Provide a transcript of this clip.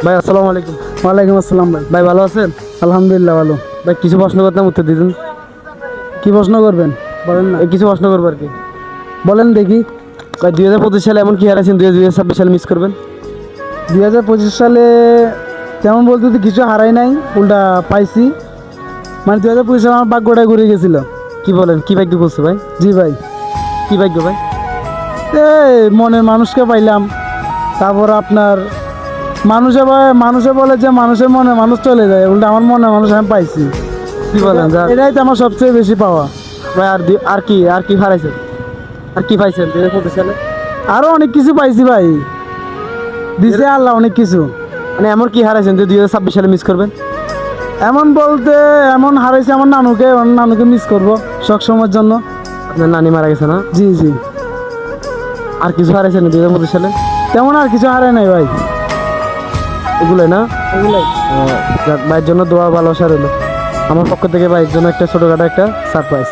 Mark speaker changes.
Speaker 1: ভাই আসসালামু আলাইকুম।
Speaker 2: ওয়ালাইকুম আসসালাম ভাই।
Speaker 1: ভাই ভালো আছেন?
Speaker 2: আলহামদুলিল্লাহ ভালো।
Speaker 1: ভাই কিছু প্রশ্ন করতাম, উত্তর দিতেন।
Speaker 2: কি প্রশ্ন করবেন বলেন না,
Speaker 1: এই কিছু প্রশ্ন করবো আর কি।
Speaker 2: বলেন দেখি।
Speaker 1: ভাই 2025 সালে এমন কি হারাইছেন 2026 সালে মিস করবেন?
Speaker 2: 2025 সালে তেমন বলতে তো কিছু হারাই নাই, উল্টা পাইছি। মানে 2025 সালে আমার ভাগ্যটা ঘুরে গেছিল।
Speaker 1: কি বলেন, কি ভাগ্য করছে ভাই?
Speaker 2: জি ভাই,
Speaker 1: কি ভাগ্য ভাই?
Speaker 2: এই মনের মানুষকে পাইলাম। তারপর আপনার মানুষে বলে যে মানুষের মনে মানুষ চলে যায়, উল্টা আমার মনে মানুষ আমি পাইছি।
Speaker 1: কি বলেন যা
Speaker 2: এটাই তো আমার সবচেয়ে বেশি পাওয়া।
Speaker 1: ভাই। আর কি হারাইছেন, আর কি পাইছেন 2025 সালে?
Speaker 2: আরও অনেক কিছু পাইছি ভাই, দিছে আল্লাহ অনেক কিছু।
Speaker 1: মানে এমন কি হারাইছেন যে 2026 সালে মিস করবেন?
Speaker 2: এমন বলতে এমন হারাইছে আমার নানুকে মিস করবো সবসময়ের জন্য।
Speaker 1: আপনার নানি মারা গেছে না?
Speaker 2: জি জি,
Speaker 1: আর কিছু হারাইছেন 2025 সালে?
Speaker 2: তেমন আর কিছু হারাই নাই ভাই,
Speaker 1: এগুলোই না?
Speaker 2: এগুলাই।
Speaker 1: যাক, ভাইয়ের জন্য দোয়া ভালোবাসা রইলো আমার পক্ষ থেকে। ভাইয়ের জন্য একটা ছোটখাটো একটা সারপ্রাইজ।